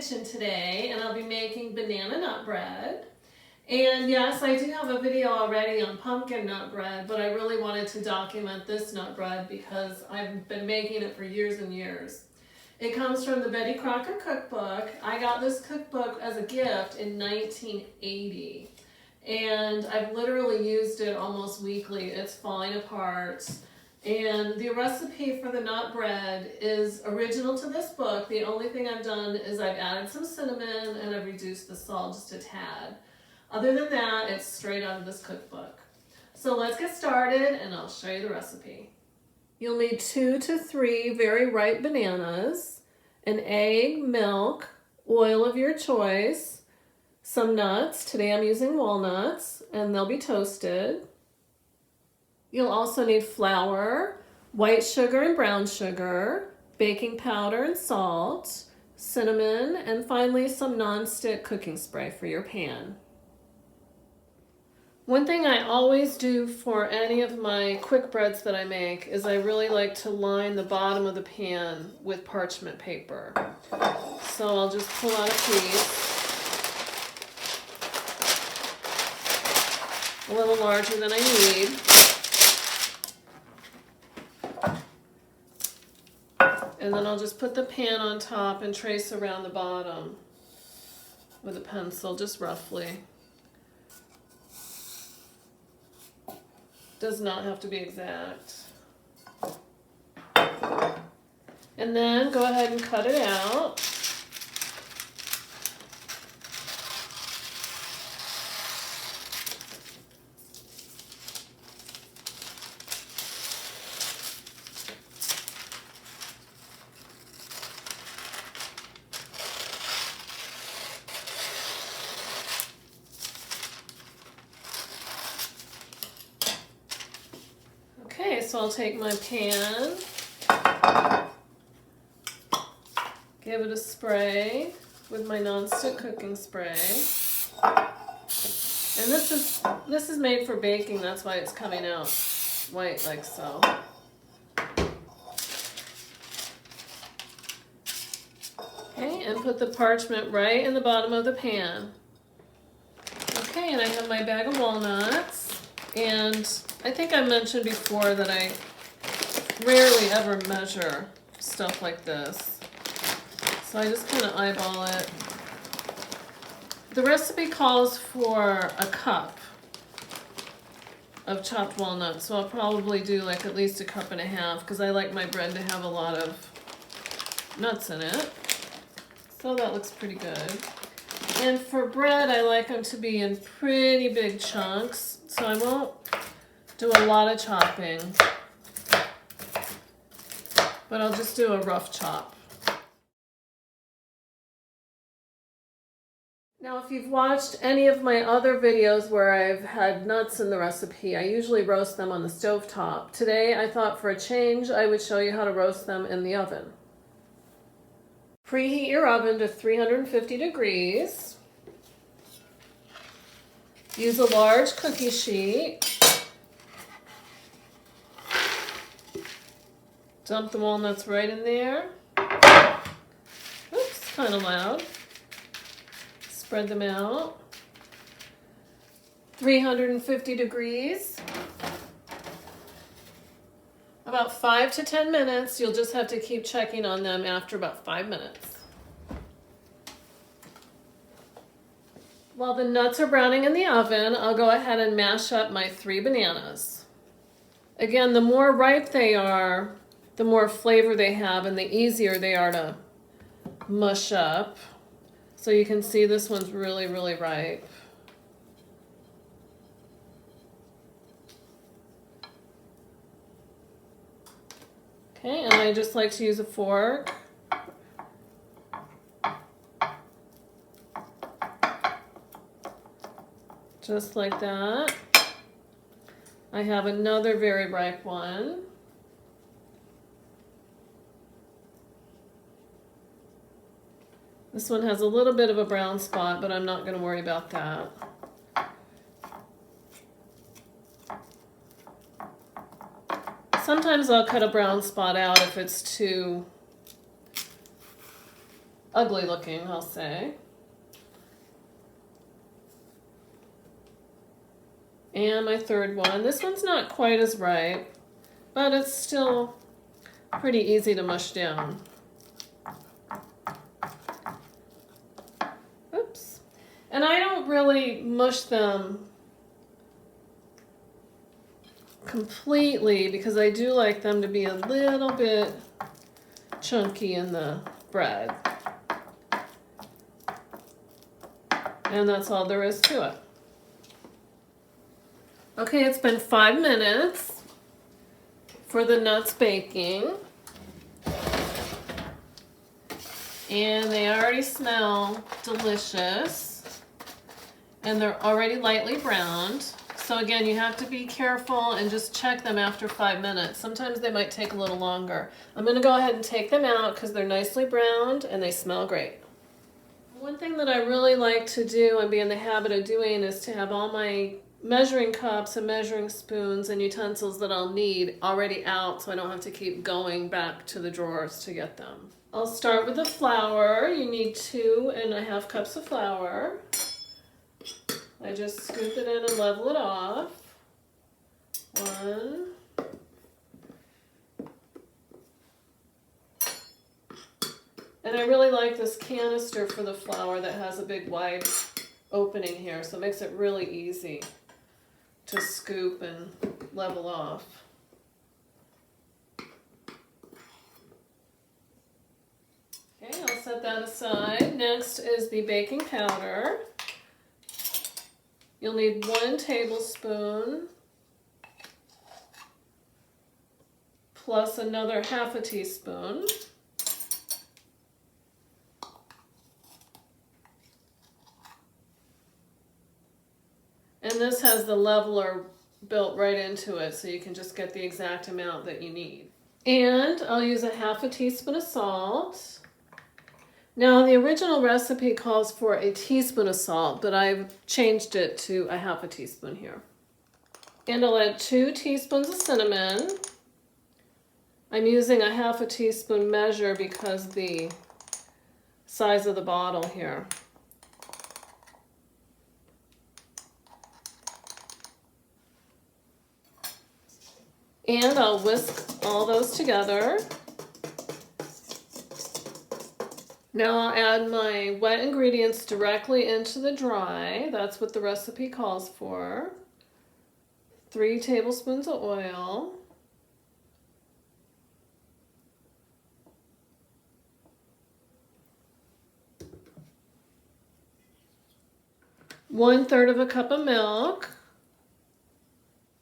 kitchen today, and I'll be making banana nut bread. And yes, I do have a video already on pumpkin nut bread, but I really wanted to document this nut bread because I've been making it for years and years. It comes from the Betty Crocker cookbook. I got this cookbook as a gift in 1980, and I've literally used it almost weekly. It's falling apart. And the recipe for the nut bread is original to this book. The only thing I've done is I've added some cinnamon and I've reduced the salt just a tad. Other than that, it's straight out of this cookbook. So let's get started and I'll show you the recipe. You'll need 2 to 3 very ripe bananas, an egg, milk, oil of your choice, some nuts. Today I'm using walnuts and they'll be toasted. You'll also need flour, white sugar and brown sugar, baking powder and salt, cinnamon, and finally some non-stick cooking spray for your pan. One thing I always do for any of my quick breads that I make is I really like to line the bottom of the pan with parchment paper. So I'll just pull out a piece, a little larger than I need. And then I'll just put the pan on top and trace around the bottom with a pencil, just roughly. Does not have to be exact. And then go ahead and cut it out. Okay, so I'll take my pan, give it a spray with my non-stick cooking spray. And this is made for baking, that's why it's coming out white like so. Okay, and put the parchment right in the bottom of the pan. Okay, and I have my bag of walnuts, and I think I mentioned before that I rarely ever measure stuff like this. So I just kind of eyeball it. The recipe calls for a cup of chopped walnuts, so I'll probably do like at least 1.5 cups because I like my bread to have a lot of nuts in it. So that looks pretty good. And for bread, I like them to be in pretty big chunks, so I won't do a lot of chopping, but I'll just do a rough chop. Now, if you've watched any of my other videos where I've had nuts in the recipe, I usually roast them on the stovetop. Today, I thought for a change, I would show you how to roast them in the oven. Preheat your oven to 350 degrees. Use a large cookie sheet. Dump the walnuts right in there. Oops, kind of loud. Spread them out. 350 degrees. About 5 to 10 minutes. You'll just have to keep checking on them after about 5 minutes. While the nuts are browning in the oven, I'll go ahead and mash up my 3 bananas. Again, the more ripe they are, the more flavor they have and the easier they are to mush up. So you can see this one's really, really ripe. Okay, and I just like to use a fork. Just like that. I have another very ripe one. This one has a little bit of a brown spot, but I'm not going to worry about that. Sometimes I'll cut a brown spot out if it's too ugly looking, I'll say. And my third one. This one's not quite as ripe, but it's still pretty easy to mush down. Oops. And I don't really mush them completely because I do like them to be a little bit chunky in the bread. And that's all there is to it. Okay, it's been 5 minutes for the nuts baking. And they already smell delicious. And they're already lightly browned. So again, you have to be careful and just check them after 5 minutes. Sometimes they might take a little longer. I'm going to go ahead and take them out because they're nicely browned and they smell great. One thing that I really like to do and be in the habit of doing is to have all my measuring cups and measuring spoons and utensils that I'll need already out so I don't have to keep going back to the drawers to get them. I'll start with the flour. You need 2½ cups of flour. I just scoop it in and level it off. 1. And I really like this canister for the flour that has a big wide opening here, so it makes it really easy to scoop and level off. Okay, I'll set that aside. Next is the baking powder. You'll need 1 tablespoon plus another ½ teaspoon. And this has the leveler built right into it, so you can just get the exact amount that you need. And I'll use a ½ teaspoon of salt. Now the original recipe calls for a teaspoon of salt, but I've changed it to a ½ teaspoon here. And I'll add 2 teaspoons of cinnamon. I'm using a ½ teaspoon measure because the size of the bottle here. And I'll whisk all those together. Now I'll add my wet ingredients directly into the dry. That's what the recipe calls for. 3 tablespoons of oil. One-third of a cup of milk.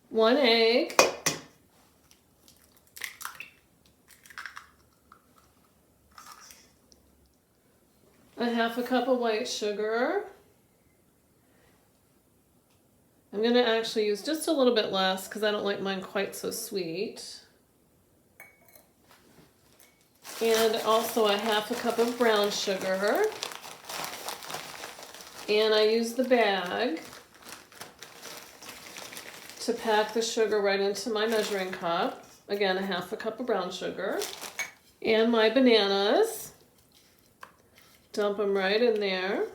1 egg. A ½ cup of white sugar. I'm going to actually use just a little bit less because I don't like mine quite so sweet. And also a ½ cup of brown sugar. And I use the bag to pack the sugar right into my measuring cup. Again, a ½ cup of brown sugar. And my bananas. Dump them right in there.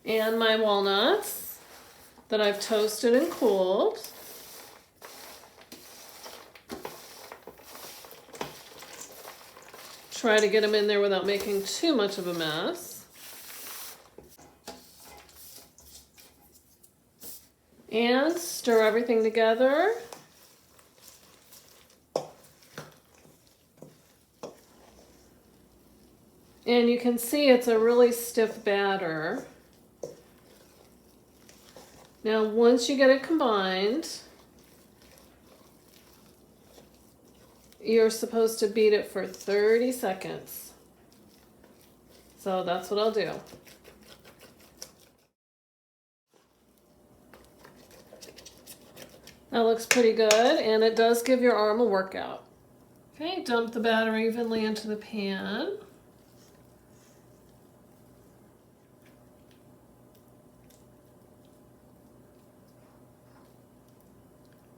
And my walnuts that I've toasted and cooled. Try to get them in there without making too much of a mess. And stir everything together. And you can see it's a really stiff batter. Now once you get it combined, you're supposed to beat it for 30 seconds. So that's what I'll do. That looks pretty good, and it does give your arm a workout. Okay, dump the batter evenly into the pan.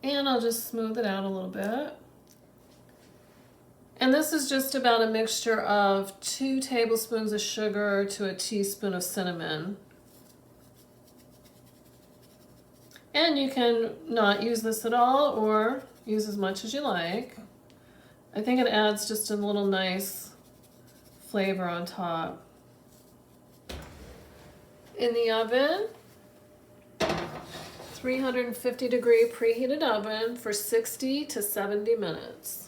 And I'll just smooth it out a little bit. And this is just about a mixture of 2 tablespoons of sugar to a teaspoon of cinnamon. And you can not use this at all or use as much as you like. I think it adds just a little nice flavor on top. In the oven, 350-degree preheated oven for 60 to 70 minutes.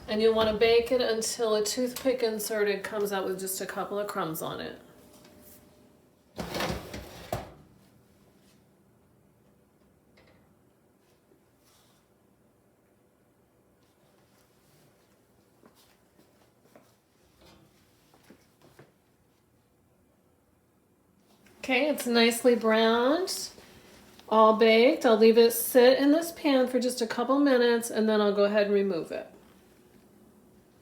And you'll want to bake it until a toothpick inserted comes out with just a couple of crumbs on it. Okay, it's nicely browned, all baked. I'll leave it sit in this pan for just a couple minutes and then I'll go ahead and remove it.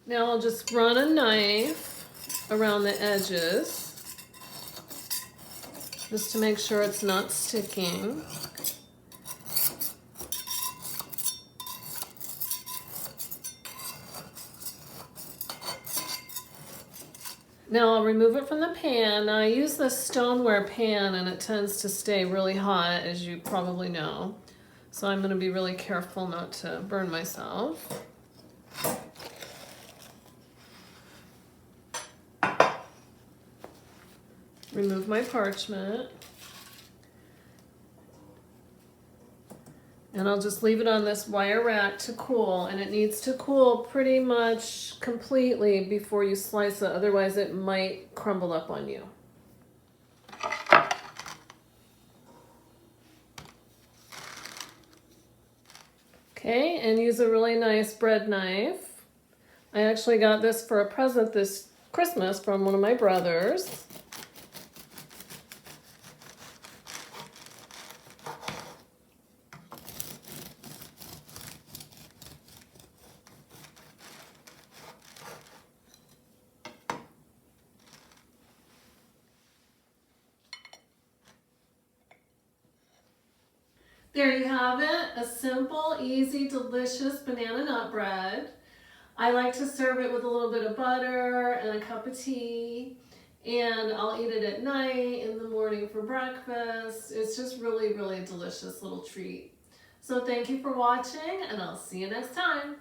Now I'll just run a knife around the edges just to make sure it's not sticking. Now I'll remove it from the pan. Now I use this stoneware pan and it tends to stay really hot, as you probably know. So I'm going to be really careful not to burn myself. Remove my parchment. And I'll just leave it on this wire rack to cool, and it needs to cool pretty much completely before you slice it, otherwise it might crumble up on you. Okay, and use a really nice bread knife. I actually got this for a present this Christmas from one of my brothers. There you have it, a simple, easy, delicious banana nut bread. I like to serve it with a little bit of butter and a cup of tea, and I'll eat it at night, in the morning for breakfast. It's just really, really delicious little treat. So thank you for watching, and I'll see you next time.